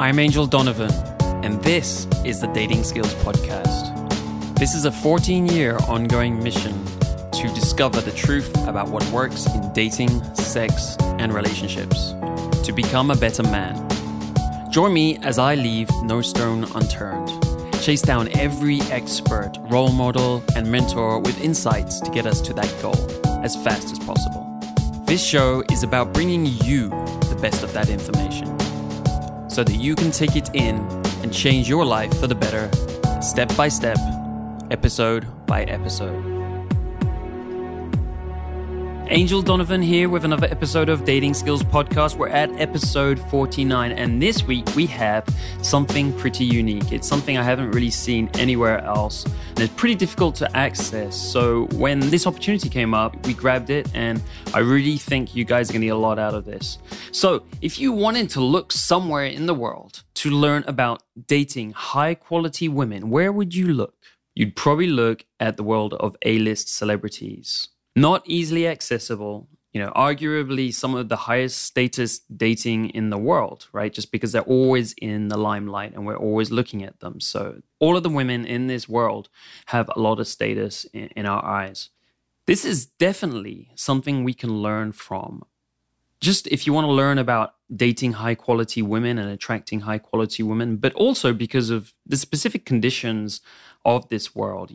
I'm Angel Donovan, and this is the Dating Skills Podcast. This is a 14-year ongoing mission to discover the truth about what works in dating, sex, and relationships, to become a better man. Join me as I leave no stone unturned, chase down every expert, role model, and mentor with insights to get us to that goal as fast as possible. This show is about bringing you the best of that information so that you can take it in and change your life for the better, step by step, episode by episode. Angel Donovan here with another episode of Dating Skills Podcast. We're at episode 49, and this week we have something pretty unique. It's something I haven't really seen anywhere else, and it's pretty difficult to access. So when this opportunity came up, we grabbed it, and I really think you guys are going to get a lot out of this. So if you wanted to look somewhere in the world to learn about dating high-quality women, where would you look? You'd probably look at the world of A-list celebrities. Not easily accessible, arguably some of the highest status dating in the world, right? Just because they're always in the limelight and we're always looking at them. So all of the women in this world have a lot of status in our eyes. This is definitely something we can learn from. Just if you want to learn about dating high quality women and attracting high quality women, but also because of the specific conditions of this world,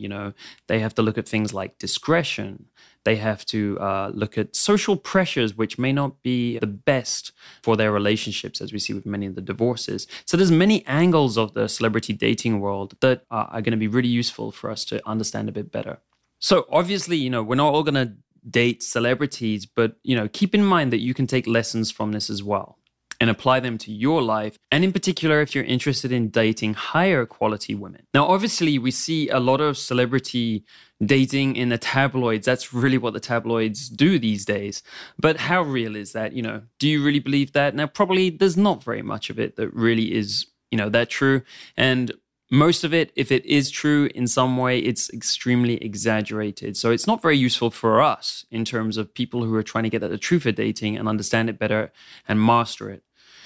they have to look at things like discretion. They have to look at social pressures, which may not be the best for their relationships, as we see with many of the divorces. So there's many angles of the celebrity dating world that are going to be really useful for us to understand a bit better. So obviously, we're not all going to date celebrities, but, keep in mind that you can take lessons from this as well and apply them to your life. And in particular, if you're interested in dating higher quality women. Now, obviously, we see a lot of celebrity dating in the tabloids. That's really what the tabloids do these days. But how real is that? Do you really believe that? Now, probably there's not very much of it that really is, that true. And most of it, if it is true in some way, it's extremely exaggerated. So it's not very useful for us in terms of people who are trying to get at the truth of dating and understand it better and master it.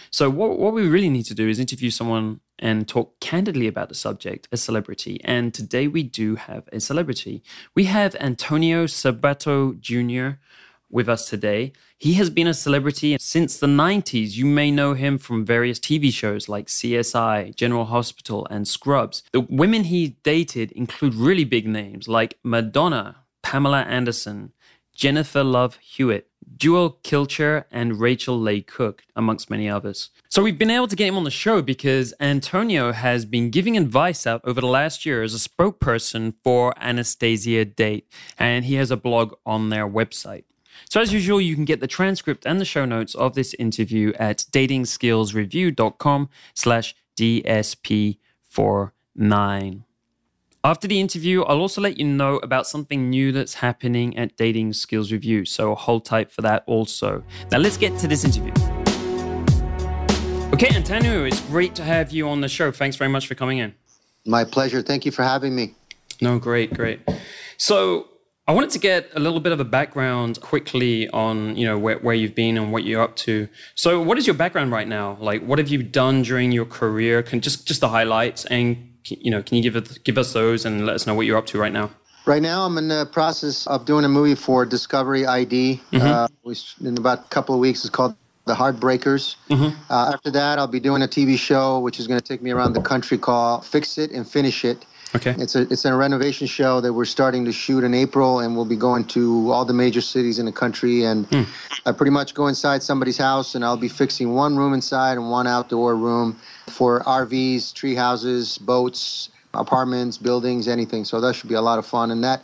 So what we really need to do is interview someone and talk candidly about the subject, a celebrity. And today we do have a celebrity. We have Antonio Sabato Jr. with us today. He has been a celebrity since the 90s. You may know him from various TV shows like CSI, General Hospital, and Scrubs. The women he dated include really big names like Madonna, Pamela Anderson, Jennifer Love Hewitt, Jewel Kilcher, and Rachel Leigh Cook, amongst many others. So we've been able to get him on the show because Antonio has been giving advice out over the last year as a spokesperson for Anastasia Date, and he has a blog on their website. So as usual, you can get the transcript and the show notes of this interview at datingskillsreview.com/DSP49. After the interview, I'll also let you know about something new that's happening at Dating Skills Review, so hold tight for that also. Now let's get to this interview. Okay, Antonio, it's great to have you on the show. Thanks very much for coming in. My pleasure. Thank you for having me. No, great. So I wanted to get a little bit of a background quickly on, where you've been and what you're up to. So what is your background right now? Like, what have you done during your career? Just the highlights, and can you give us those and let us know what you're up to right now? Right now, I'm in the process of doing a movie for Discovery ID. Mm-hmm. In about a couple of weeks, it's called The Heartbreakers. Mm-hmm. After that, I'll be doing a TV show, which is going to take me around the country called Fix It and Finish It. Okay. It's a renovation show that we're starting to shoot in April, and we'll be going to all the major cities in the country. And I pretty much go inside somebody's house, and I'll be fixing one room inside and one outdoor room for RVs, tree houses, boats, apartments, buildings, anything. So that should be a lot of fun. And that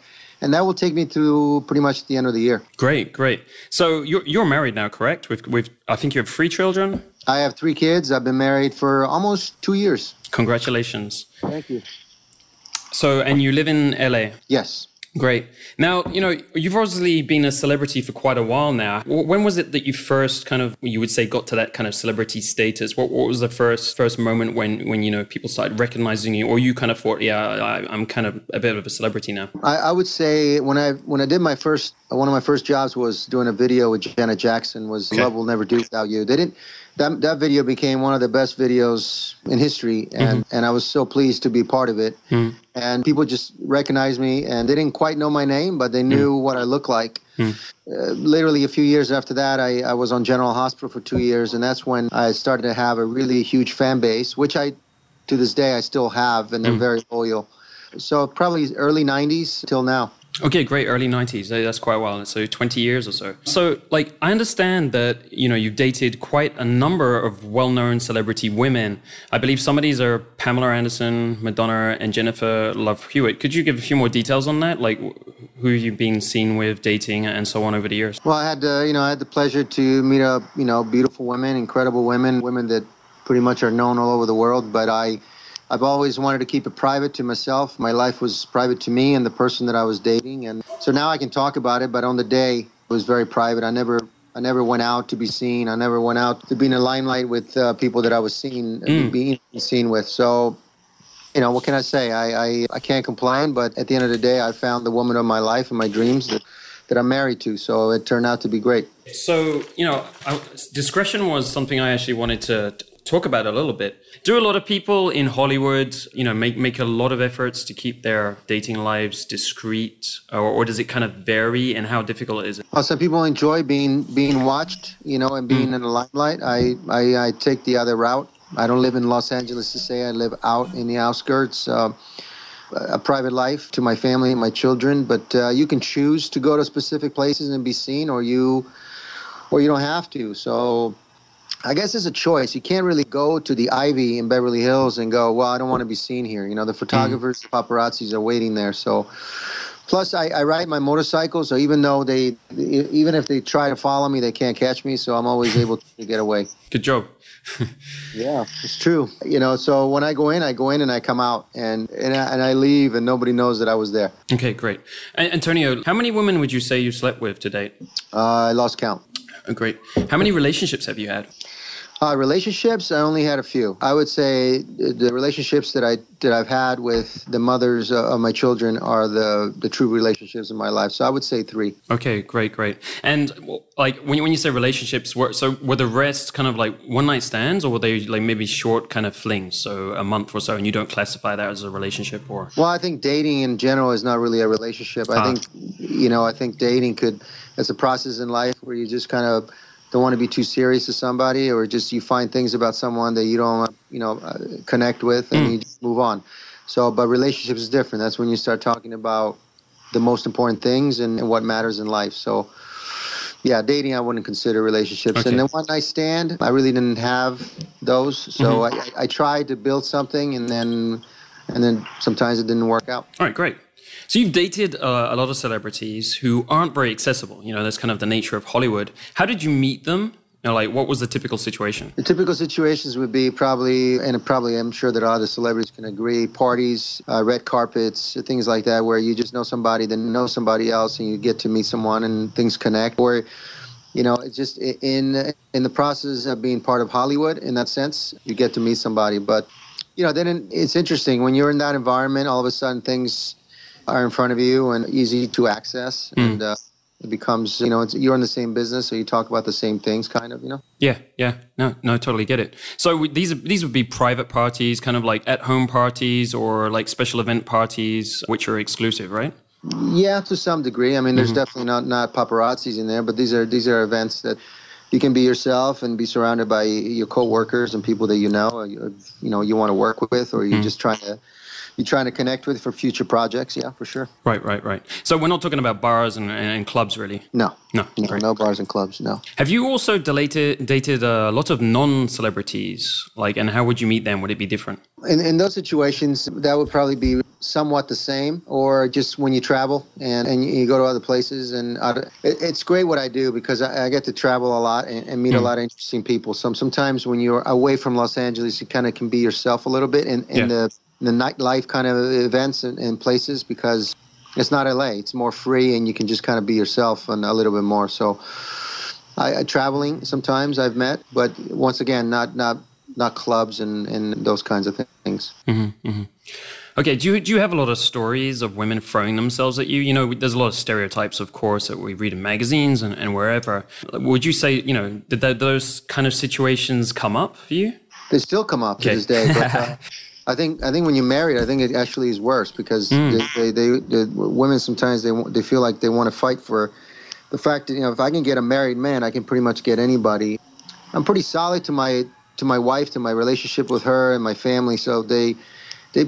will take me through pretty much the end of the year. Great. So you're married now, correct? With I think you have 3 children? I have 3 kids. I've been married for almost 2 years. Congratulations. Thank you. So, and you live in LA? Yes. Great. Now, you've obviously been a celebrity for quite a while now. When was it that you first you would say, got to that kind of celebrity status? What was the first moment when people started recognizing you, or you kind of thought, I'm kind of a bit of a celebrity now? I would say when I did my first one of my first jobs was doing a video with Janet Jackson, was Love Will Never Do Without You. They didn't, that video became one of the best videos in history, and I was so pleased to be part of it. And people just recognized me, and they didn't quite know my name, but they knew what I looked like. Literally a few years after that, I was on General Hospital for 2 years, and that's when I started to have a really huge fan base, which to this day, I still have, and they're very loyal. So probably early 90s till now. Okay, great. Early 90s. That's quite a while. So 20 years or so. So, like, I understand that, you've dated quite a number of well-known celebrity women. I believe some of these are Pamela Anderson, Madonna, and Jennifer Love Hewitt. Could you give a few more details on that? Like, who you've been seen with, dating, and so on over the years? Well, I had the pleasure to meet up, beautiful women, incredible women that pretty much are known all over the world. But I've always wanted to keep it private to myself. My life was private to me and the person that I was dating. And so now I can talk about it, but on the day, it was very private. I never went out to be seen. I never went out to be in the limelight with people that I was being seen with. So, what can I say? I can't complain, but at the end of the day, I found the woman of my life and my dreams that I'm married to. So it turned out to be great. So, discretion was something I actually wanted to talk about a little bit. Do a lot of people in Hollywood, make a lot of efforts to keep their dating lives discreet, or does it kind of vary, and how difficult is it? Well, some people enjoy being watched, and being in the limelight. I take the other route. I don't live in Los Angeles to say. I live out in the outskirts. A private life to my family and my children, but you can choose to go to specific places and be seen, or you don't have to. So I guess it's a choice. You can't really go to the Ivy in Beverly Hills and go, well, I don't want to be seen here. The photographers, the paparazzis are waiting there. So, plus I ride my motorcycle, so even if they try to follow me, they can't catch me. So I'm always able to get away. Good job. Yeah, it's true. So when I go in and I come out, and I leave, and nobody knows that I was there. Okay, great. Antonio, how many women would you say you slept with to date? I lost count. Oh, great. How many relationships have you had? Relationships, I only had a few. I would say the relationships that I've had with the mothers of my children are the true relationships in my life. So I would say 3. Okay, great. And like when you say relationships, were the rest kind of like one night stands, or were they like maybe short kind of flings, so a month or so, and you don't classify that as a relationship? Or well, I think dating in general is not really a relationship. I think dating it's a process in life where you just kind of don't want to be too serious to somebody, or just you find things about someone that you don't, connect with, and you just move on. So, but relationships is different. That's when you start talking about the most important things and what matters in life. So, yeah, dating I wouldn't consider relationships. Okay. And then one night stand, I really didn't have those. So I tried to build something, and then sometimes it didn't work out. All right, great. So you've dated a lot of celebrities who aren't very accessible. That's kind of the nature of Hollywood. How did you meet them? What was the typical situation? The typical situations would be probably I'm sure that other celebrities can agree, parties, red carpets, things like that, where you just know somebody, then know somebody else, and you get to meet someone and things connect. Or, it's just in the process of being part of Hollywood, in that sense, you get to meet somebody. But, then it's interesting. When you're in that environment, all of a sudden things are in front of you and easy to access, and it becomes, you're in the same business, so you talk about the same things, kind of, Yeah, no, totally get it. So these would be private parties, kind of like at-home parties, or like special event parties, which are exclusive, right? Yeah, to some degree. I mean, there's definitely not paparazzis in there, but these are events that you can be yourself and be surrounded by your coworkers and people that you want to work with, or you're just trying to connect with for future projects. Yeah, for sure. Right. So we're not talking about bars and clubs, really? No, no bars and clubs, no. Have you also dated a lot of non-celebrities? And how would you meet them? Would it be different? In those situations, that would probably be somewhat the same, or just when you travel and you go to other places. And it's great what I do, because I get to travel a lot and meet a lot of interesting people. Sometimes when you're away from Los Angeles, you kind of can be yourself a little bit in the nightlife kind of events and places, because it's not LA. It's more free, and you can just kind of be yourself and a little bit more. So traveling sometimes I've met, but once again, not clubs and those kinds of things. Okay, do you have a lot of stories of women throwing themselves at you? You know, there's a lot of stereotypes, of course, that we read in magazines and wherever. Would you say, you know, did those kind of situations come up for you? They still come up to this day, but I think when you're married, I think it actually is worse because the women sometimes they feel like they want to fight for the fact that, you know, if I can get a married man, I can pretty much get anybody. I'm pretty solid to my wife, to my relationship with her and my family, so they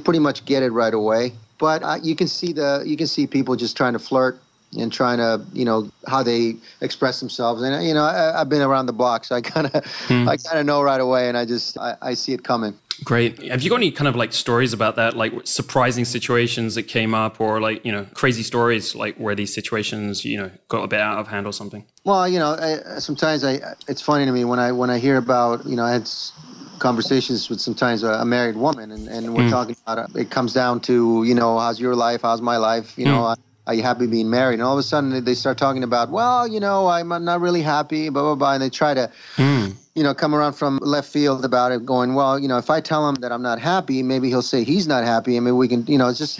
pretty much get it right away. But you can see people just trying to flirt and trying to, you know, how they express themselves. And, you know, I've been around the block, so I kind of know right away, and I see it coming. Great. Have you got any kind of like stories about that, like surprising situations that came up, or like, you know, crazy stories like where these situations, you know, got a bit out of hand or something? Well, you know, sometimes it's funny to me when I hear about, you know, I had conversations with sometimes a married woman, and we're talking about it comes down to, you know, how's your life, how's my life, you know, are you happy being married? And all of a sudden they start talking about, well, you know, I'm not really happy, blah, blah, blah. And they try to, you know, come around from left field about it, going, well, you know, if I tell him that I'm not happy, maybe he'll say he's not happy. I mean, we can, you know, it's just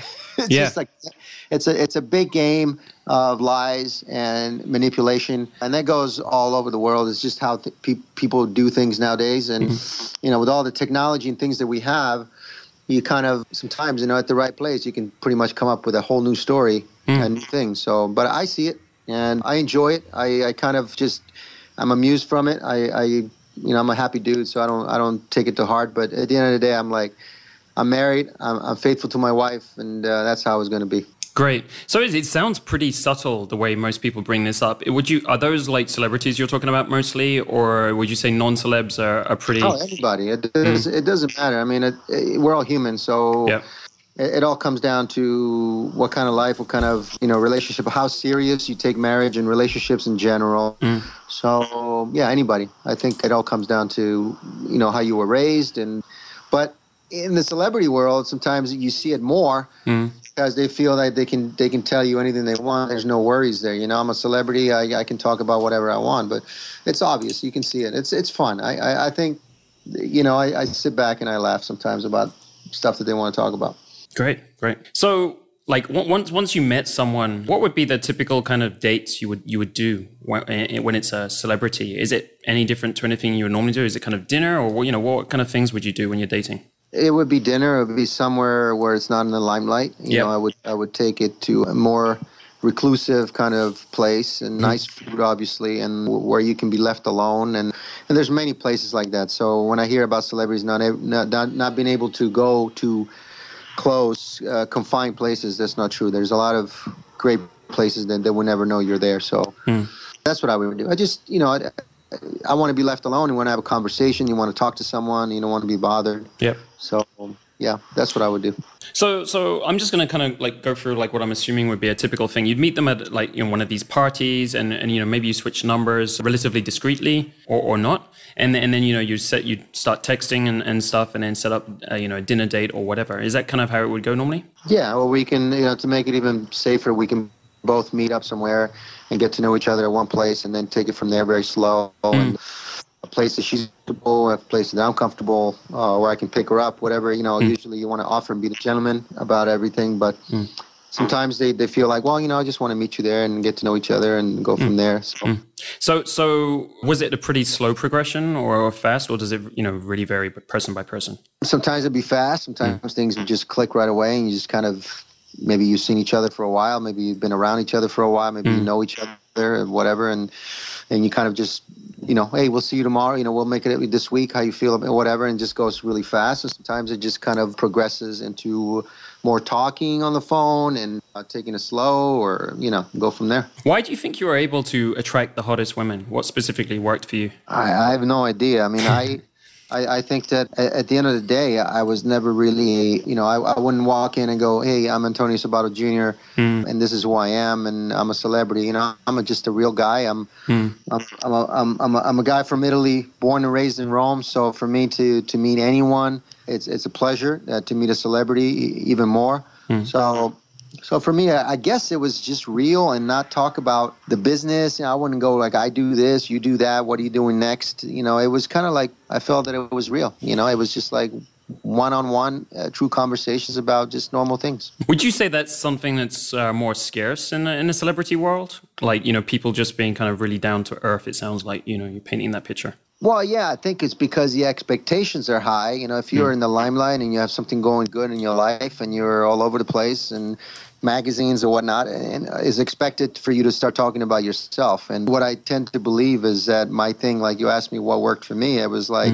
like, it's a big game of lies and manipulation. And that goes all over the world. It's just how people do things nowadays. And, you know, with all the technology and things that we have, you kind of sometimes, you know, at the right place, you can pretty much come up with a whole new story and new things. So, but I see it and I enjoy it. I kind of just, I'm amused from it. You know, I'm a happy dude, so I don't take it to heart. But at the end of the day, I'm like, I'm married, I'm faithful to my wife, and that's how it's going to be. Great. So it sounds pretty subtle the way most people bring this up. Are those like celebrities you're talking about mostly, or would you say non-celebs are pretty? Oh, everybody. It doesn't matter. I mean, we're all human, so it all comes down to what kind of life, what kind of, you know, relationship, how serious you take marriage and relationships in general. So yeah, anybody. I think it all comes down to, you know, how you were raised, but in the celebrity world, sometimes you see it more. Because they feel that they can tell you anything they want. There's no worries there. You know, I'm a celebrity. I can talk about whatever I want, but it's obvious. You can see it. It's fun. I think, you know, I sit back and I laugh sometimes about stuff that they want to talk about. Great. So, like, once you met someone, what would be the typical kind of dates you would do when it's a celebrity? Is it any different to anything you would normally do? Is it kind of dinner, or, you know, what kind of things would you do when you're dating? It would be dinner. It would be somewhere where it's not in the limelight. You know, I would take it to a more reclusive kind of place, and nice food, obviously, and where you can be left alone. And there's many places like that. So when I hear about celebrities not being able to go to close, confined places, that's not true. There's a lot of great places that they will never know you're there. So that's what I would do. I just, you know, I want to be left alone. You want to have a conversation. You want to talk to someone. You don't want to be bothered. Yep. So, yeah, that's what I would do. So I'm just going to kind of like go through like what I'm assuming would be a typical thing. You'd meet them at like, you know, one of these parties, and you know, maybe you switch numbers relatively discreetly or not, and then you know you start texting and stuff, and then set up you know, a dinner date or whatever. Is that kind of how it would go normally? Yeah. Well, we can, you know, to make it even safer, we can both meet up somewhere and get to know each other at one place, and then take it from there very slow. And a place that she's comfortable, a place that I'm comfortable, where I can pick her up, whatever. You know, usually you want to offer and be the gentleman about everything, but sometimes they feel like, well, you know, I just want to meet you there and get to know each other and go from there. So was it a pretty slow progression or fast, or does it, you know, really vary person by person? Sometimes it'd be fast. Sometimes things would just click right away, and you just kind of, maybe you've seen each other for a while, maybe you've been around each other for a while, maybe you know each other, whatever, and you kind of just, you know, hey, we'll see you tomorrow, you know, we'll make it this week, how you feel, whatever, and just goes really fast. And sometimes it just kind of progresses into more talking on the phone and taking it slow, or, you know, go from there. Why do you think you were able to attract the hottest women? What specifically worked for you? I have no idea. I mean, I think that at the end of the day, I was never really, you know, I wouldn't walk in and go, hey, I'm Antonio Sabato Jr. And this is who I am, and I'm a celebrity. You know, I'm just a real guy. I'm a guy from Italy, born and raised in Rome. So for me to meet anyone, it's a pleasure. To meet a celebrity, even more. So for me, I guess it was just real, and not talk about the business. You know, I wouldn't go like, I do this, you do that, what are you doing next? You know, it was kind of like, I felt that it was real. You know, it was just like, one-on-one, true conversations about just normal things. Would you say that's something that's more scarce in the celebrity world? Like, people just being kind of really down to earth, it sounds like, you're painting that picture. Well, yeah, I think it's because the expectations are high. If you're in the limelight and you have something going good in your life and you're all over the place and magazines or whatnot, and is expected for you to start talking about yourself. And what I tend to believe is that my thing, like you asked me what worked for me, it was like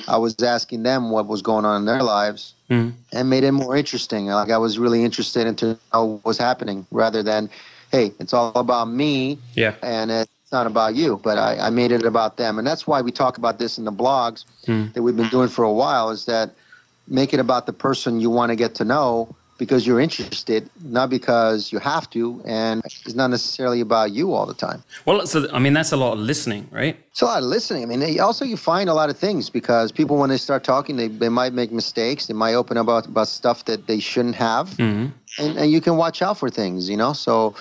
I was asking them what was going on in their lives and made it more interesting. Like I was really interested into what was happening rather than, hey, it's all about me and it's not about you, but I made it about them. And that's why we talk about this in the blogs that we've been doing for a while, is that make it about the person you want to get to know because you're interested, not because you have to, and it's not necessarily about you all the time. Well, so, that's a lot of listening, right? It's a lot of listening. Also you find a lot of things because people, when they start talking, they might make mistakes. They might open up about stuff that they shouldn't have. And you can watch out for things, So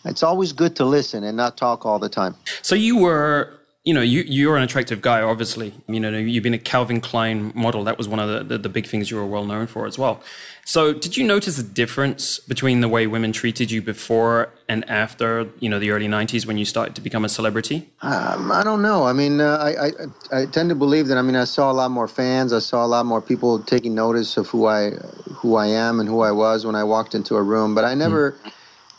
it's always good to listen and not talk all the time. So you were, you're an attractive guy, obviously. You've been a Calvin Klein model. That was one of the big things you were well known for as well. So did you notice a difference between the way women treated you before and after, the early 90s when you started to become a celebrity? I don't know. I tend to believe that, I saw a lot more fans. I saw a lot more people taking notice of who I am and who I was when I walked into a room. But I never...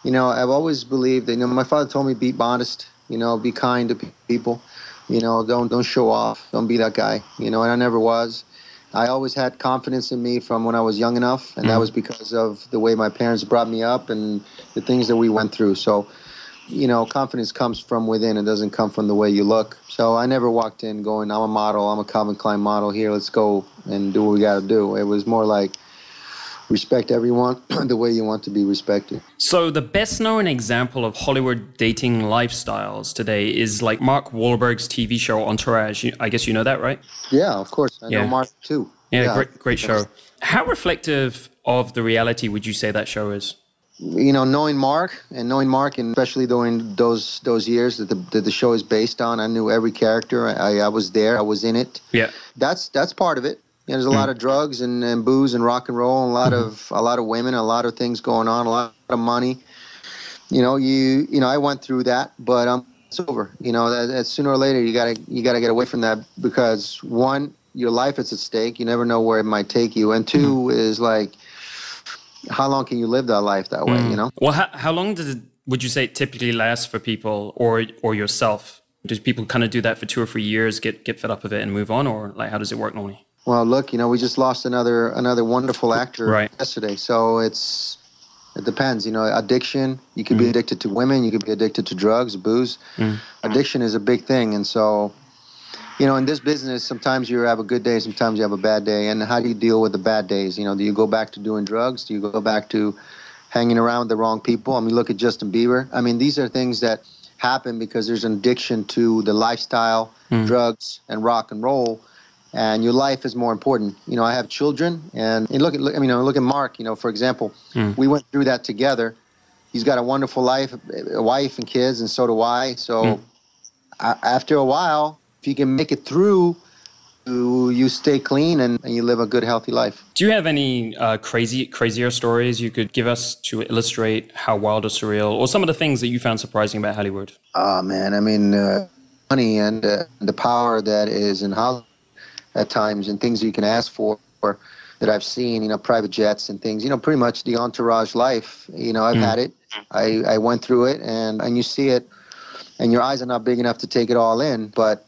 I've always believed that, my father told me be honest, be kind to people, don't show off, don't be that guy, and I never was. I always had confidence in me from when I was young enough, and that was because of the way my parents brought me up and the things that we went through. So, confidence comes from within. It doesn't come from the way you look. So I never walked in going, I'm a model, I'm a Calvin Klein model, here, let's go and do what we got to do. It was more like, respect everyone the way you want to be respected. So the best known example of Hollywood dating lifestyles today is like Mark Wahlberg's TV show Entourage. I guess you know that, right? Yeah, of course. I know Mark too. Yeah, great show. How reflective of the reality would you say that show is? Knowing Mark, and especially during those years that the show is based on, I knew every character. I was there. I was in it. Yeah. That's part of it. There's a lot of drugs and booze and rock and roll, and a lot of women, a lot of things going on, a lot of money. I went through that, but it's over. That sooner or later you gotta get away from that because one, your life is at stake. You never know where it might take you, and two is like, how long can you live that life that way? Well, how long would you say it typically lasts for people or yourself? Do people kind of do that for 2 or 3 years, get fed up of it, and move on, or like how does it work normally? Well, look, we just lost another wonderful actor yesterday. So it depends. Addiction, you could be addicted to women, you could be addicted to drugs, booze. Addiction is a big thing. And so, in this business, sometimes you have a good day, sometimes you have a bad day. And how do you deal with the bad days? Do you go back to doing drugs? Do you go back to hanging around with the wrong people? Look at Justin Bieber. These are things that happen because there's an addiction to the lifestyle, drugs, and rock and roll. And your life is more important. I have children, and look at Mark. For example, we went through that together. He's got a wonderful life, a wife and kids, and so do I. So after a while, if you can make it through, you stay clean and you live a good, healthy life. Do you have any crazier stories you could give us to illustrate how wild or surreal, or some of the things that you found surprising about Hollywood? Oh man, money and the power that is in Hollywood at times, and things you can ask for that I've seen, private jets and things, pretty much the entourage life, I've had it. I went through it, and you see it, and your eyes are not big enough to take it all in, but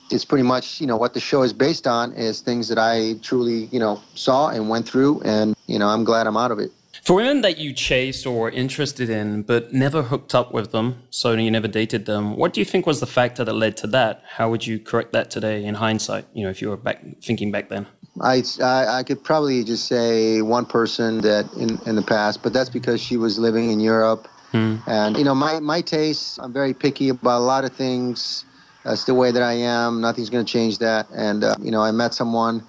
it's pretty much, what the show is based on is things that I truly, saw and went through, and, I'm glad I'm out of it. For women that you chased or were interested in, but never hooked up with them, so you never dated them, what do you think was the factor that led to that? How would you correct that today in hindsight, if you were thinking back then? I could probably just say one person that in the past, but that's because she was living in Europe. And, my tastes, I'm very picky about a lot of things. That's the way that I am. Nothing's going to change that. And, I met someone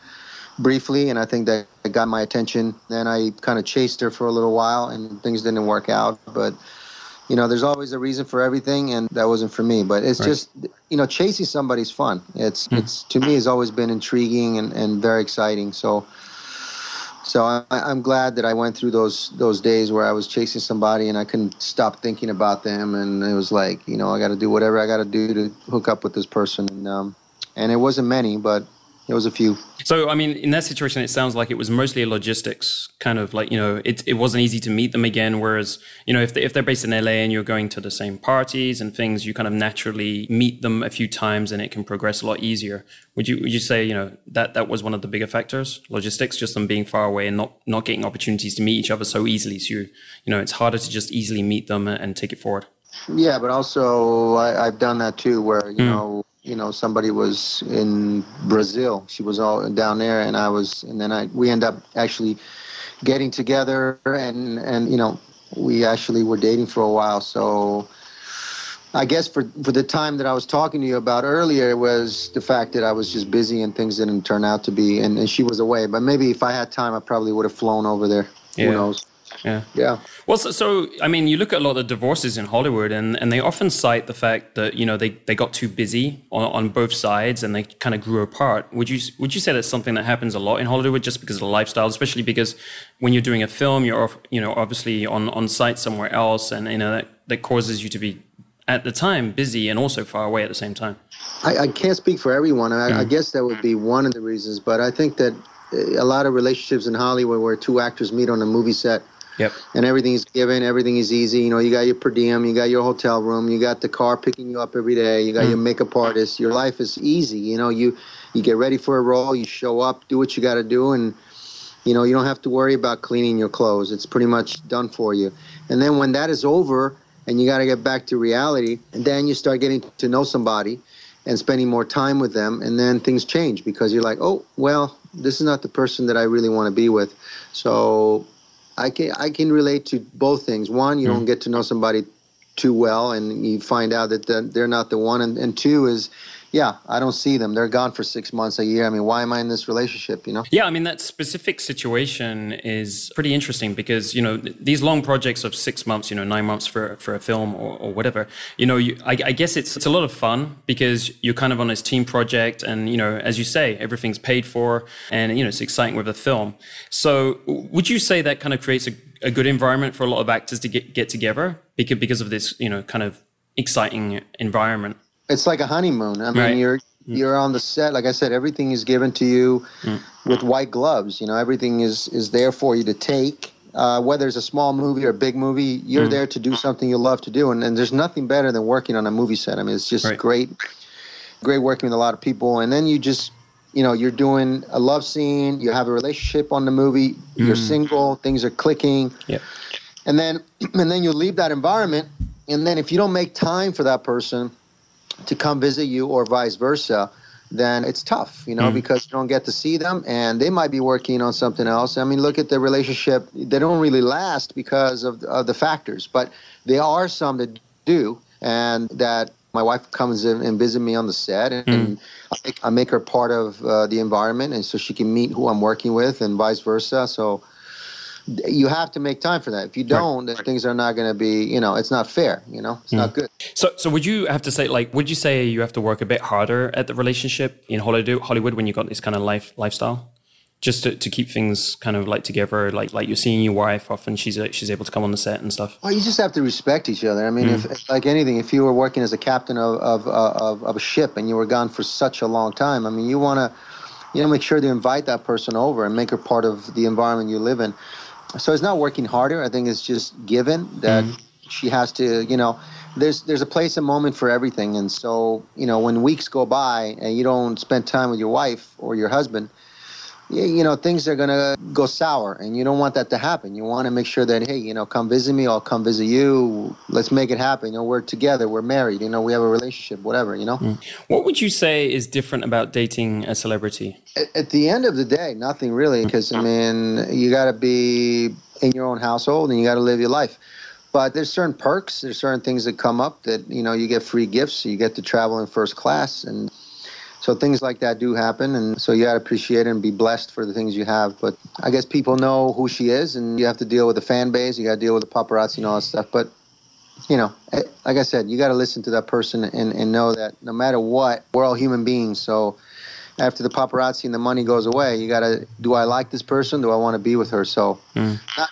briefly, and I think that it got my attention. Then I kind of chased her for a little while, and things didn't work out. But, there's always a reason for everything, and that wasn't for me. But it's just, chasing somebody's fun. It's to me, has always been intriguing and very exciting. So I'm glad that I went through those days where I was chasing somebody and I couldn't stop thinking about them, and it was like, I got to do whatever I got to do to hook up with this person, and it wasn't many, but it was a few. So, I mean, in that situation, it sounds like it was mostly a logistics kind of like, it wasn't easy to meet them again. Whereas, if they're based in LA and you're going to the same parties and things, you kind of naturally meet them a few times and it can progress a lot easier. Would you say, that was one of the bigger factors, logistics, just them being far away and not getting opportunities to meet each other so easily? So, it's harder to just easily meet them and take it forward. Yeah, but also I've done that too, where, somebody was in Brazil. She was all down there, and we end up actually getting together, and we actually were dating for a while. So I guess for the time that I was talking to you about earlier, it was the fact that I was just busy and things didn't turn out to be, and she was away. But maybe if I had time, I probably would have flown over there. Yeah. Who knows? Yeah. Well, so I mean, you look at a lot of the divorces in Hollywood, and they often cite the fact that they got too busy on both sides, and they kind of grew apart. Would you say that's something that happens a lot in Hollywood, just because of the lifestyle, especially because when you're doing a film, you're obviously on site somewhere else, and that causes you to be at the time busy and also far away at the same time. I can't speak for everyone. I guess that would be one of the reasons, but I think that a lot of relationships in Hollywood where two actors meet on a movie set. Yep. And everything is given, everything is easy. You got your per diem, you got your hotel room, you got the car picking you up every day, you got your makeup artist. Your life is easy. You get ready for a role, you show up, do what you got to do, and you don't have to worry about cleaning your clothes. It's pretty much done for you. And then when that is over and you got to get back to reality, and then you start getting to know somebody and spending more time with them, and then things change because you're like, oh, well, this is not the person that I really want to be with. So I can relate to both things. One, you don't get to know somebody too well, and you find out that they're not the one. And two is, I don't see them. They're gone for 6 months, a year. I mean, why am I in this relationship, Yeah, I mean, that specific situation is pretty interesting because, these long projects of 6 months, 9 months for a film or whatever, I guess it's a lot of fun because you're kind of on this team project and, as you say, everything's paid for and, it's exciting with a film. So would you say that kind of creates a good environment for a lot of actors to get together because of this, kind of exciting environment? It's like a honeymoon. I mean, you're on the set. Like I said, everything is given to you with white gloves. Everything is there for you to take. Whether it's a small movie or a big movie, you're there to do something you love to do. And there's nothing better than working on a movie set. I mean, it's just great working with a lot of people. And then you just, you're doing a love scene. You have a relationship on the movie. You're single. Things are clicking. Yeah. And then you leave that environment. And then if you don't make time for that person to come visit you or vice versa, then it's tough, because you don't get to see them and they might be working on something else. I mean, look at the relationship. They don't really last because of the factors, but there are some that do, and that my wife comes in and visit me on the set, and I make her part of the environment, and so she can meet who I'm working with and vice versa. So you have to make time for that. If you don't, then things are not going to be, it's not fair, it's not good. So would you have to say, would you say you have to work a bit harder at the relationship in Hollywood when you got this kind of lifestyle? Just to keep things kind of together, like you're seeing your wife often, she's able to come on the set and stuff. Well, you just have to respect each other. I mean, if like anything, if you were working as a captain of a ship and you were gone for such a long time, I mean, you want to, make sure to invite that person over and make her part of the environment you live in. So it's not working harder. I think it's just given that she has to, there's a place and moment for everything. And so, when weeks go by and you don't spend time with your wife or your husband, things are going to go sour, and you don't want that to happen. You want to make sure that, hey, come visit me, I'll come visit you. Let's make it happen. We're together, we're married, we have a relationship, whatever, What would you say is different about dating a celebrity? At the end of the day, nothing really, because, I mean, you got to be in your own household and you got to live your life. But there's certain perks, there's certain things that come up that, you get free gifts, you get to travel in first class, and so things like that do happen, and so you got to appreciate it and be blessed for the things you have. But I guess people know who she is, and you have to deal with the fan base, you got to deal with the paparazzi and all that stuff. But like I said, you got to listen to that person and know that no matter what, we're all human beings. So after the paparazzi and the money goes away, you got to, do I like this person? Do I want to be with her? So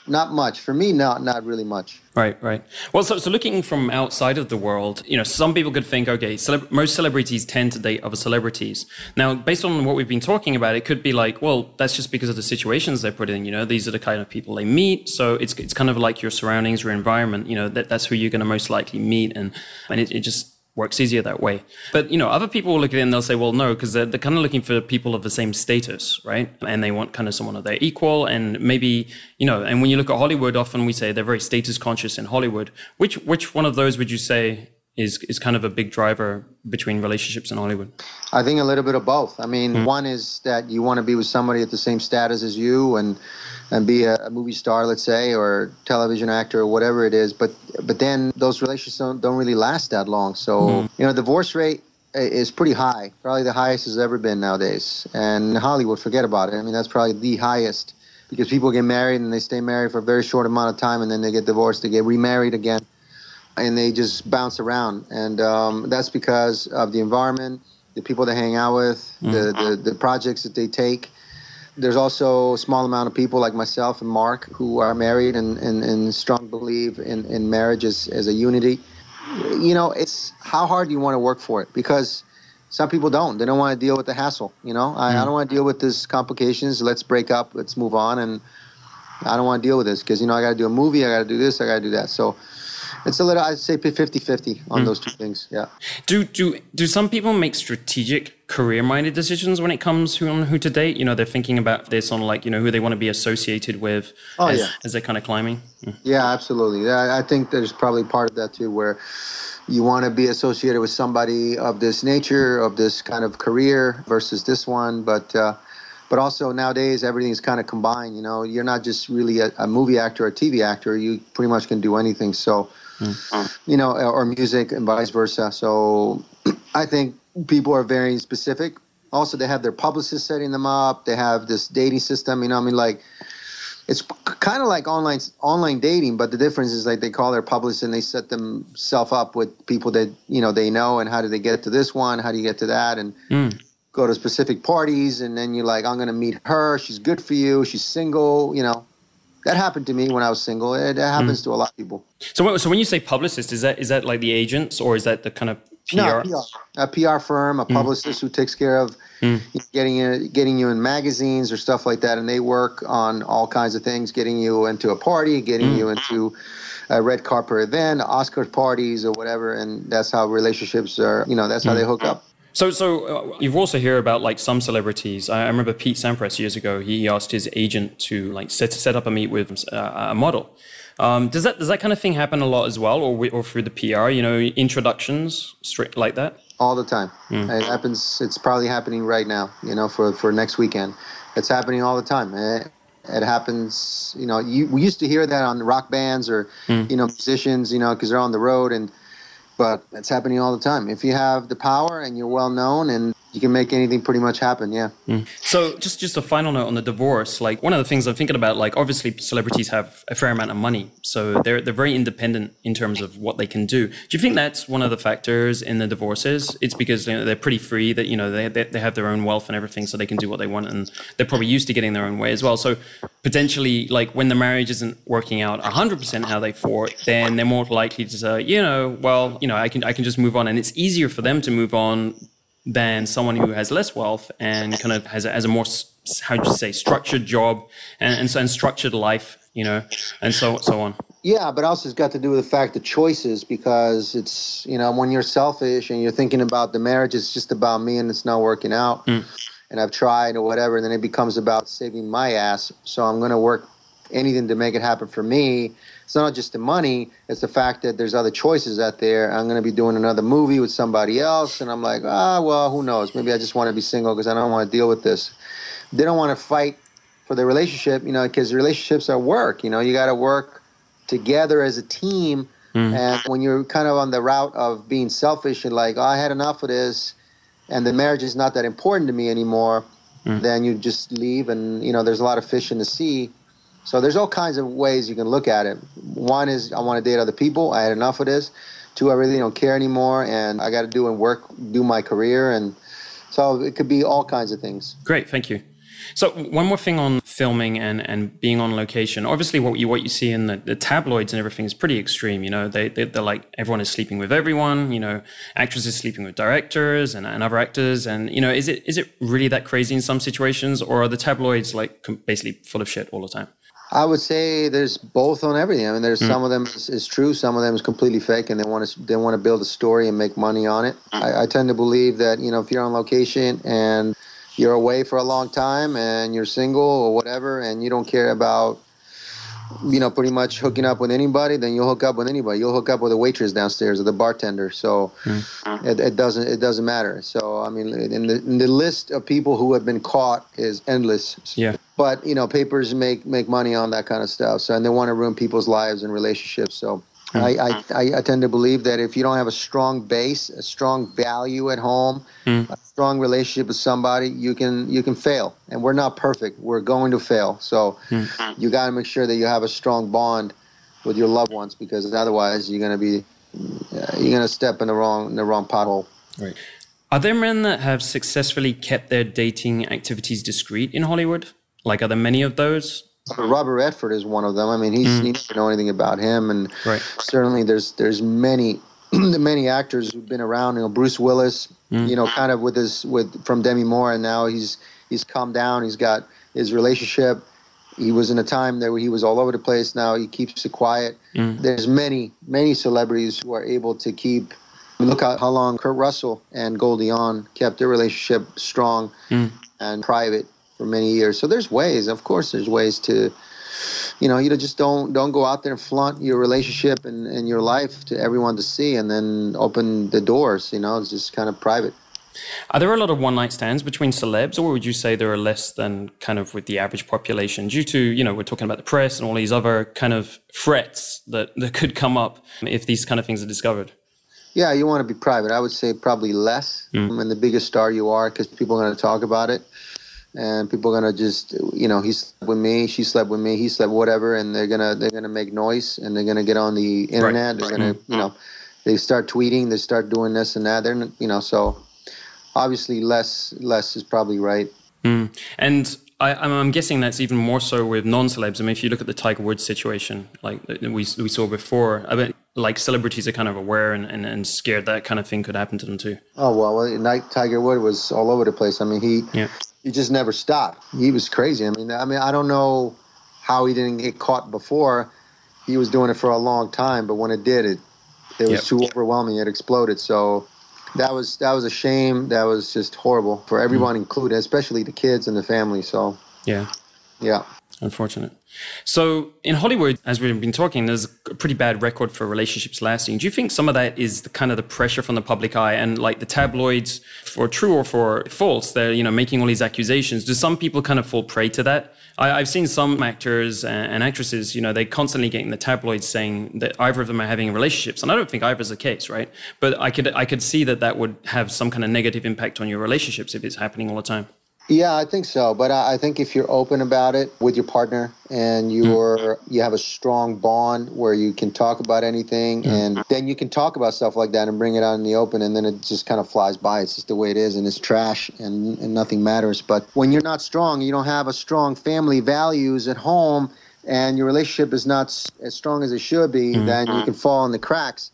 not much. For me, not really much. Right. Well, so looking from outside of the world, some people could think, okay, most celebrities tend to date other celebrities. Now, based on what we've been talking about, it could be like, well, that's just because of the situations they're put in. These are the kind of people they meet. So it's kind of like your surroundings, your environment. That's who you're going to most likely meet, and it just works easier that way. But, other people will look at it and they'll say, well, no, because they're kind of looking for people of the same status, right? And they want kind of someone of their equal. And maybe, and when you look at Hollywood, often we say they're very status conscious in Hollywood. Which one of those would you say is kind of a big driver between relationships in Hollywood? I think a little bit of both. I mean, one is that you want to be with somebody at the same status as you and be a movie star, let's say, or television actor or whatever it is. But then those relationships don't really last that long. So, divorce rate is pretty high, probably the highest it's ever been nowadays. And Hollywood, forget about it. I mean, that's probably the highest, because people get married and they stay married for a very short amount of time, and then they get divorced, they get remarried again, and they just bounce around. And that's because of the environment, the people they hang out with, the projects that they take. There's also a small amount of people like myself and Mark who are married and strong believe in marriage as a unity. It's how hard you want to work for it, because some people don't. They don't want to deal with the hassle. I don't want to deal with this complications. Let's break up. Let's move on. And I don't want to deal with this because, I got to do a movie. I got to do this. I got to do that. So it's a little, I'd say 50-50 on those two things. Yeah. Do some people make strategic career-minded decisions when it comes on who to date? They're thinking about this on who they want to be associated with as they're kind of climbing. Yeah, absolutely. I think there's probably part of that too, where you want to be associated with somebody of this nature, of this kind of career versus this one. But also nowadays everything's kind of combined. You're not just really a movie actor or a TV actor. You pretty much can do anything. So. Or music and vice versa. So I think people are very specific. Also, they have their publicists setting them up. They have this dating system. It's kind of like online dating, but the difference is they call their publicist and they set themselves up with people that, they know, and how do they get to this one? How do you get to that? And go to specific parties, and then you're like, I'm going to meet her. She's good for you. She's single, That happened to me when I was single. It happens to a lot of people. So when you say publicist, is that like the agents, or is that the kind of PR? No, PR. A PR firm, a publicist who takes care of getting you in magazines or stuff like that, and they work on all kinds of things, getting you into a party, getting you into a red carpet event, Oscar parties or whatever, and that's how relationships are. That's how they hook up. So you've also heard about some celebrities. I remember Pete Sampras years ago. He asked his agent to set up a meet with a model. Does that kind of thing happen a lot as well, or through the PR? Introductions straight like that. All the time. It happens. It's probably happening right now. For next weekend, it's happening all the time. It happens. We used to hear that on rock bands or musicians. Because they're on the road But it's happening all the time. If you have the power and you're well known, and you can make anything pretty much happen, yeah. So just a final note on the divorce. One of the things I'm thinking about, obviously celebrities have a fair amount of money, so they're very independent in terms of what they can do. Do you think that's one of the factors in the divorces? It's because they're pretty free, that they have their own wealth and everything, so they can do what they want, and they're probably used to getting their own way as well. So potentially, when the marriage isn't working out 100% how they thought, then they're more likely to say, I can just move on, and it's easier for them to move on than someone who has less wealth and kind of has a more, structured job and structured life, and so on. Yeah, but also it's got to do with the fact of choices, because it's, when you're selfish and you're thinking about the marriage, it's just about me and it's not working out, and I've tried or whatever, and then it becomes about saving my ass. So I'm going to work anything to make it happen for me. It's not just the money, it's the fact that there's other choices out there. I'm going to be doing another movie with somebody else, and I'm like, well, who knows? Maybe I just want to be single because I don't want to deal with this. They don't want to fight for the relationship, because relationships are work. You got to work together as a team. And when you're kind of on the route of being selfish and I had enough of this, and the marriage is not that important to me anymore, then you just leave, and, there's a lot of fish in the sea. So there's all kinds of ways you can look at it. One is I want to date other people. I had enough of this. Two, I really don't care anymore, and I got to do my career. And so it could be all kinds of things. Great, thank you. So one more thing on filming and being on location. Obviously, what you see in the tabloids and everything is pretty extreme. You know, they're like everyone is sleeping with everyone. You know, actresses sleeping with directors and other actors. And you know, is it really that crazy in some situations, or are the tabloids like basically full of shit all the time? I would say there's both on everything. I mean, there's some of them is true, some of them is completely fake, and they want to build a story and make money on it. I tend to believe that, you know, if you're on location and you're away for a long time and you're single or whatever, and you don't care about, you know, pretty much hooking up with anybody, then you'll hook up with anybody. You'll hook up with a waitress downstairs or the bartender. So it doesn't matter. So I mean, in the list of people who have been caught is endless. Yeah. But you know, papers make money on that kind of stuff. So, and they want to ruin people's lives and relationships. So I tend to believe that if you don't have a strong base, a strong value at home, a strong relationship with somebody, you can fail. And we're not perfect. We're going to fail. So you got to make sure that you have a strong bond with your loved ones, because otherwise you're going to step in the wrong pothole. Right. Are there men that have successfully kept their dating activities discreet in Hollywood? Like, are there many of those? Robert Redford is one of them. I mean, you don't know anything about him, and certainly there's many many actors who've been around. You know, Bruce Willis, you know, kind of from Demi Moore, and now he's calmed down. He's got his relationship. He was in a time there where he was all over the place. Now he keeps it quiet. There's many celebrities who are able to keep. Look at how long Kurt Russell and Goldie Hawn kept their relationship strong and private for many years. So there's ways, of course, there's ways to, you know, you just don't go out there and flaunt your relationship and your life to everyone to see, and then open the doors. You know, it's just kind of private. Are there a lot of one-night stands between celebs, or would you say there are less than kind of with the average population, due to, you know, we're talking about the press and all these other kind of threats that could come up if these kind of things are discovered? Yeah, you want to be private. I would say probably less. And the bigger star you are, because people are going to talk about it. And people are gonna just, you know, he slept with me, she slept with me, he slept whatever, and they're gonna make noise, and they're gonna get on the internet. They're gonna, you know, they start tweeting, they start doing this and that. They're, you know, so obviously less is probably right. And I'm guessing that's even more so with non-celebs. I mean, if you look at the Tiger Woods situation, like we saw before, I mean, like celebrities are kind of aware and scared that kind of thing could happen to them too. Oh well, Tiger Woods was all over the place. I mean, he just never stopped. He was crazy. I mean, I don't know how he didn't get caught before. He was doing it for a long time, but when it did, it was too overwhelming. It exploded. So that was a shame. That was just horrible for everyone included, especially the kids and the family. So yeah, unfortunate. So in Hollywood, as we've been talking, there's a pretty bad record for relationships lasting. Do you think some of that is the pressure from the public eye, and like the tabloids, for true or for false, they're, you know, making all these accusations? Do some people kind of fall prey to that? I've seen some actors and actresses, you know, they constantly get in the tabloids saying that either of them are having relationships, and I don't think either is the case, right? But I could see that would have some kind of negative impact on your relationships if it's happening all the time. Yeah, I think so. But I think if you're open about it with your partner and you have a strong bond where you can talk about anything, and then you can talk about stuff like that and bring it out in the open, and then it just kind of flies by. It's just the way it is, and it's trash, and nothing matters. But when you're not strong, you don't have a strong family values at home, and your relationship is not as strong as it should be, then you can fall in the cracks.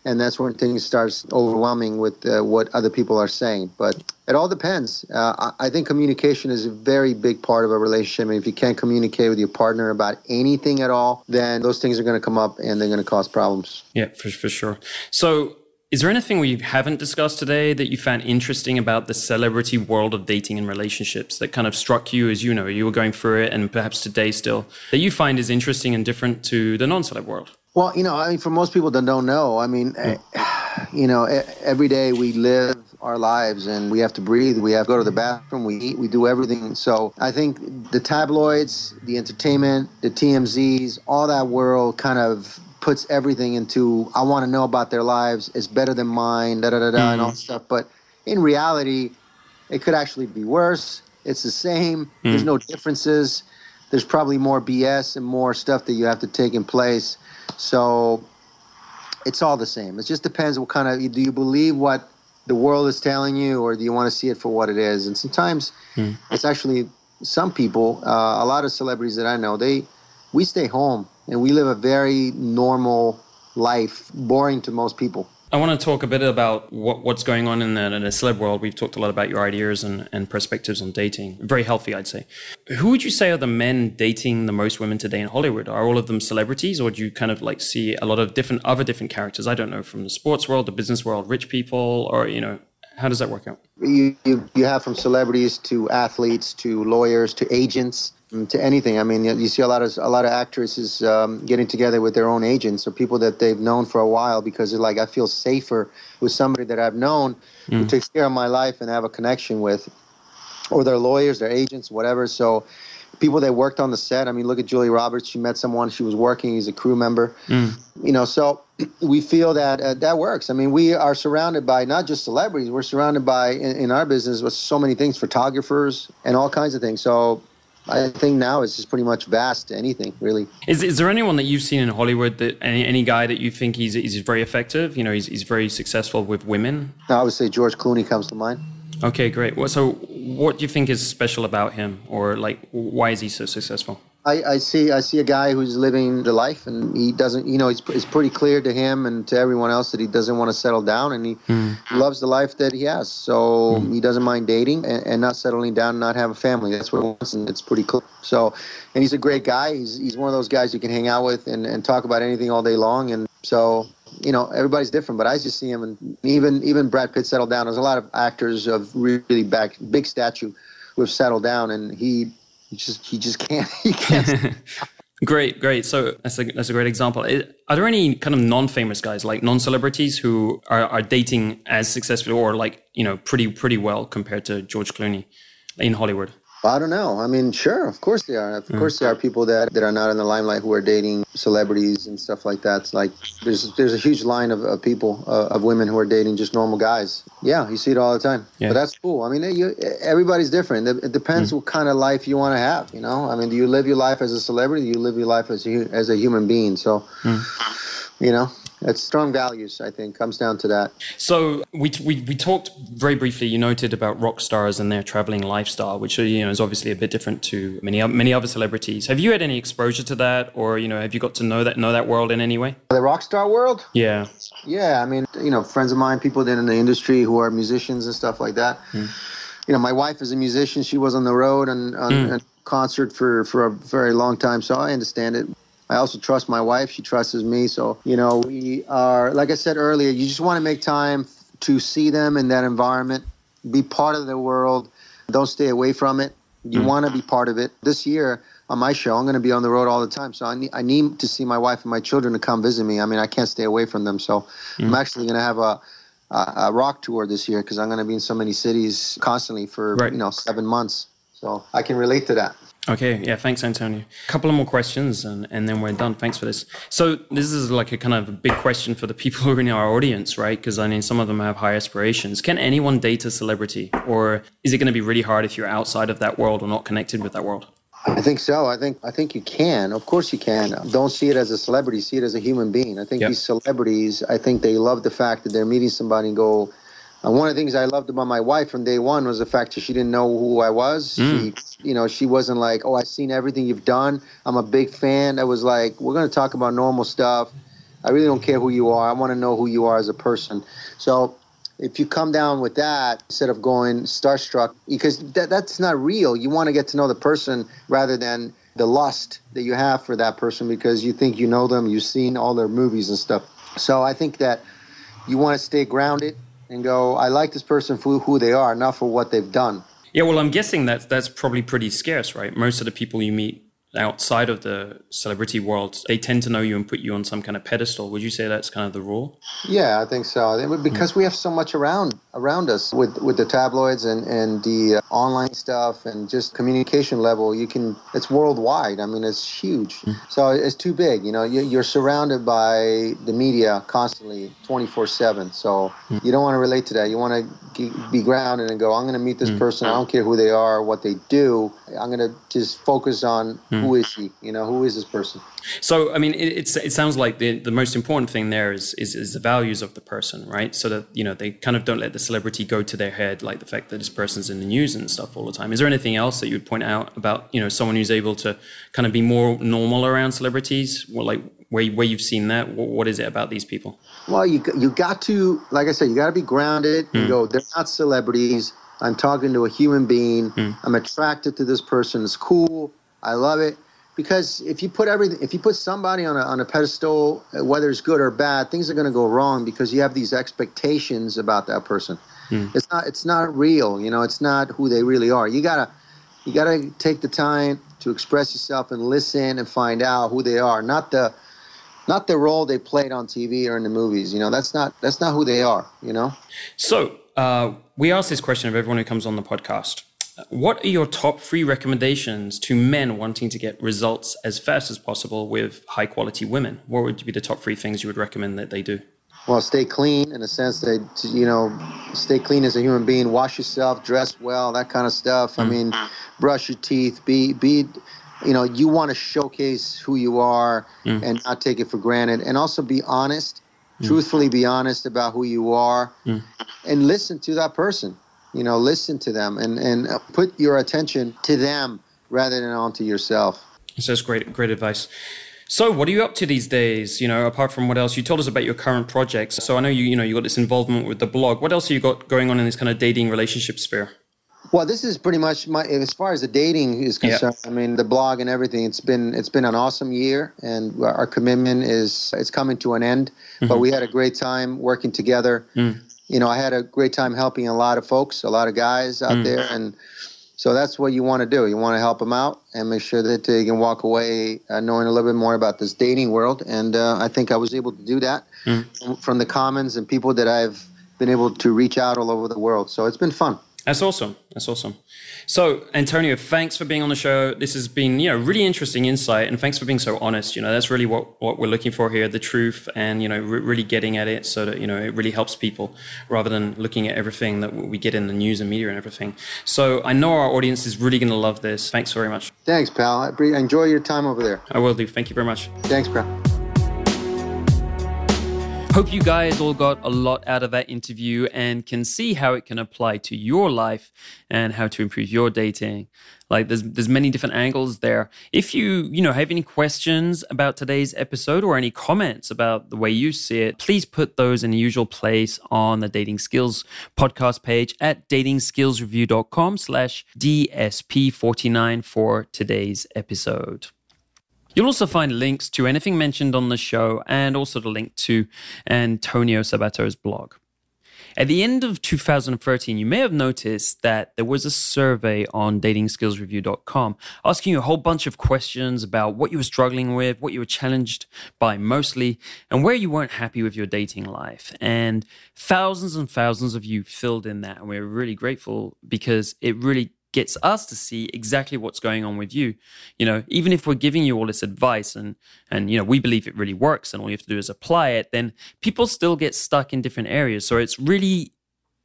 And that's when things start overwhelming with what other people are saying. But it all depends. I think communication is a very big part of a relationship. And if you can't communicate with your partner about anything at all, then those things are going to come up and they're going to cause problems. Yeah, for sure. So is there anything we haven't discussed today that you found interesting about the celebrity world of dating and relationships that kind of struck you as, you know, you were going through it, and perhaps today still, that you find is interesting and different to the non-celeb world? Well, you know, I mean, for most people that don't know, I mean, you know, every day we live our lives and we have to breathe. We have to go to the bathroom. We eat. We do everything. So I think the tabloids, the entertainment, the TMZs, all that world kind of puts everything into, I want to know about their lives. It's better than mine, and all that stuff. But in reality, it could actually be worse. It's the same. There's no differences. there's probably more BS and more stuff that you have to take in place. So it's all the same. It just depends what kind of, do you believe what the world is telling you, or do you want to see it for what it is? And sometimes it's actually some people, a lot of celebrities that I know, we stay home and we live a very normal life, boring to most people. I want to talk a bit about what's going on in the celeb world. We've talked a lot about your ideas and perspectives on dating. Very healthy, I'd say. Who would you say are the men dating the most women today in Hollywood? Are all of them celebrities, or do you kind of like see a lot of other different characters? I don't know, from the sports world, the business world, rich people, or, you know, how does that work out? You have from celebrities to athletes to lawyers to agents to anything. I mean, you see a lot of actresses getting together with their own agents or people that they've known for a while, because they're like, I feel safer with somebody that I've known who takes care of my life and have a connection with, or their lawyers, their agents, whatever. So people that worked on the set. I mean, look at Julia Roberts. She met someone. She was working. He's a crew member. You know, so we feel that that works. I mean, we are surrounded by not just celebrities. We're surrounded by, in our business, with so many things, photographers and all kinds of things. So I think now it's just pretty much vast to anything, really. Is there anyone that you've seen in Hollywood, that any guy that you think he's very effective? You know, he's very successful with women? I would say George Clooney comes to mind. Okay, great. Well, so what do you think is special about him, or like, why is he so successful? I see a guy who's living the life, and he doesn't, you know, it's pretty clear to him and to everyone else that he doesn't want to settle down, and he loves the life that he has. So he doesn't mind dating and not settling down and not have a family. That's what he wants, and it's pretty cool. So, and he's a great guy. He's one of those guys you can hang out with and talk about anything all day long. And so, you know, everybody's different, but I just see him, and even Brad Pitt settled down. There's a lot of actors of really big stature who have settled down, and he just can't. He can't. Great. So that's a great example. Are there any kind of non-famous guys, like non-celebrities, who are dating as successfully or, like, you know, pretty well compared to George Clooney in Hollywood? I don't know. I mean, sure, of course they are. Of course there are people that are not in the limelight who are dating celebrities and stuff like that. It's like there's a huge line of people, of women who are dating just normal guys. Yeah, you see it all the time. Yeah. But that's cool. I mean, everybody's different. It depends what kind of life you want to have, you know? I mean, do you live your life as a celebrity? Do you live your life as a human being? So, you know, it's strong values, I think, comes down to that. So we talked very briefly, you noted about rock stars and their traveling lifestyle, which, you know, is obviously a bit different to many other celebrities. Have you had any exposure to that, or, you know, have you got to know that world in any way? The rock star world? Yeah. Yeah, I mean, you know, friends of mine, people that in the industry who are musicians and stuff like that. You know, my wife is a musician. She was on the road on a concert for a very long time, so I understand it. I also trust my wife. She trusts me. So, you know, we are, like I said earlier, you just want to make time to see them in that environment, be part of their world. Don't stay away from it. You want to be part of it. This year on my show, I'm going to be on the road all the time. So I need to see my wife and my children to come visit me. I mean, I can't stay away from them. So I'm actually going to have a rock tour this year, because I'm going to be in so many cities constantly for, 7 months. So I can relate to that. Okay, yeah, thanks, Antonio. A couple of more questions and then we're done. Thanks for this. So this is like a kind of a big question for the people who are in our audience, right? Because I mean, some of them have high aspirations. Can anyone date a celebrity, or is it going to be really hard if you're outside of that world or not connected with that world? I think so. I think you can. Of course you can. Don't see it as a celebrity. See it as a human being. I think these celebrities, I think they love the fact that they're meeting somebody and go, one of the things I loved about my wife from day one was the fact that she didn't know who I was. She wasn't like, oh, I've seen everything you've done. I'm a big fan. I was like, we're going to talk about normal stuff. I really don't care who you are. I want to know who you are as a person. So if you come down with that, instead of going starstruck, because that's not real. You want to get to know the person rather than the lust that you have for that person, because you think you know them. You've seen all their movies and stuff. So I think that you want to stay grounded and go, I like this person for who they are, not for what they've done. Yeah, well, I'm guessing that's probably pretty scarce, right? Most of the people you meet outside of the celebrity world, they tend to know you and put you on some kind of pedestal. Would you say that's kind of the rule? Yeah, I think so. Because we have so much around us with the tabloids and the online stuff and just communication level. It's worldwide. I mean, it's huge. So it's too big. You know, you're surrounded by the media constantly, 24/7. So you don't want to relate to that. You want to be grounded and go, I'm going to meet this person. I don't care who they are, what they do. I'm going to just focus on who is he, who is this person? So, I mean, it sounds like the most important thing there is the values of the person, right? So that, they kind of don't let the celebrity go to their head, like the fact that this person's in the news and stuff all the time. Is there anything else that you would point out about, someone who's able to kind of be more normal around celebrities? Well, like where you've seen that? What is it about these people? Well, you got to, like I said, you got to be grounded and go, they're not celebrities. I'm talking to a human being. I'm attracted to this person. It's cool. I love it. Because if you put somebody on a pedestal, whether it's good or bad, things are going to go wrong because you have these expectations about that person. It's not real. It's not who they really are. You gotta take the time to express yourself and listen and find out who they are, not the role they played on TV or in the movies. That's not who they are. So we ask this question of everyone who comes on the podcast. What are your top 3 recommendations to men wanting to get results as fast as possible with high quality women? What would be the top 3 things you would recommend that they do? Well, stay clean in the sense that, stay clean as a human being, wash yourself, dress well, that kind of stuff. I mean, brush your teeth, be you want to showcase who you are and not take it for granted, and also be honest, truthfully be honest about who you are and listen to that person. Listen to them and put your attention to them rather than onto yourself. So that's great advice. So what are you up to these days? Apart from what else? You told us about your current projects. So I know you got this involvement with the blog. What else have you got going on in this kind of dating relationship sphere? Well, this is pretty much as far as the dating is concerned. Yeah. I mean, the blog and everything. It's been an awesome year, and our commitment it's coming to an end. But we had a great time working together. I had a great time helping a lot of folks, a lot of guys out there. And so that's what you want to do. You want to help them out and make sure that they can walk away knowing a little bit more about this dating world. And I think I was able to do that from the comments and people that I've been able to reach out all over the world. So it's been fun. That's awesome. So, Antonio, thanks for being on the show. This has been, really interesting insight, and thanks for being so honest. That's really what we're looking for here, the truth, and, really getting at it so that, it really helps people rather than looking at everything that we get in the news and media and everything. So I know our audience is really going to love this. Thanks very much. Thanks, pal. I enjoy your time over there. I will do. Thank you very much. Thanks, pal. Hope you guys all got a lot out of that interview and can see how it can apply to your life and how to improve your dating. Like there's many different angles there. If you have any questions about today's episode or any comments about the way you see it, please put those in the usual place on the Dating Skills podcast page at datingskillsreview.com/DSP49 for today's episode. You'll also find links to anything mentioned on the show and also the link to Antonio Sabato's blog. At the end of 2013, you may have noticed that there was a survey on datingskillsreview.com asking you a whole bunch of questions about what you were struggling with, what you were challenged by mostly, and where you weren't happy with your dating life. And thousands of you filled in that, and we're really grateful because it really gets us to see exactly what's going on with you. Even if we're giving you all this advice and we believe it really works and all you have to do is apply it, then people still get stuck in different areas. So it's really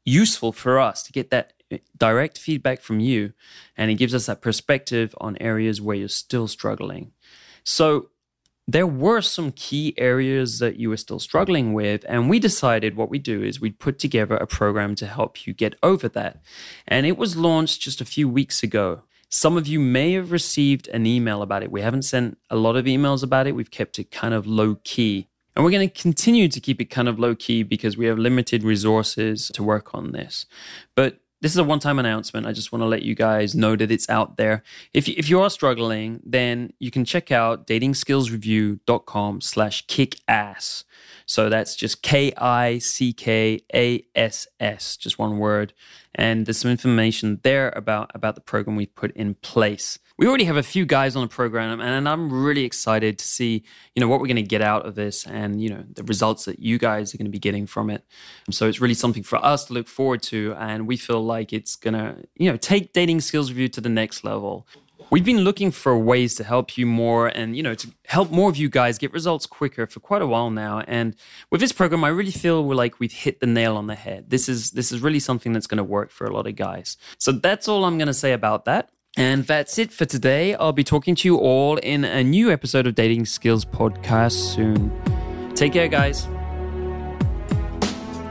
useful for us to get that direct feedback from you, and it gives us that perspective on areas where you're still struggling. So there were some key areas that you were still struggling with, and we decided what we'd do is we'd put together a program to help you get over that. And it was launched just a few weeks ago. Some of you may have received an email about it. We haven't sent a lot of emails about it. We've kept it kind of low key. And we're going to continue to keep it kind of low key because we have limited resources to work on this. But this is a one-time announcement. I just want to let you guys know that it's out there. If you are struggling, then you can check out datingskillsreview.com/kickass. So that's just KICKASS, just one word. And there's some information there about the program we've put in place. We already have a few guys on the program, and I'm really excited to see, what we're going to get out of this and, the results that you guys are going to be getting from it. So it's really something for us to look forward to, and we feel like it's going to, take Dating Skills Review to the next level. We've been looking for ways to help you more and, to help more of you guys get results quicker for quite a while now. And with this program, I really feel we've hit the nail on the head. This is really something that's going to work for a lot of guys. So that's all I'm going to say about that. And that's it for today. I'll be talking to you all in a new episode of Dating Skills Podcast soon. Take care, guys.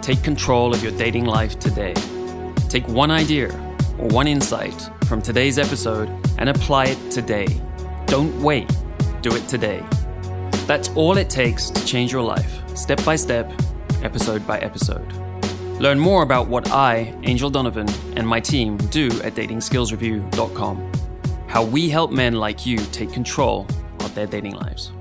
Take control of your dating life today. Take one idea or one insight from today's episode and apply it today. Don't wait. Do it today. That's all it takes to change your life, step by step, episode by episode. Learn more about what I, Angel Donovan, and my team do at datingskillsreview.com. How we help men like you take control of their dating lives.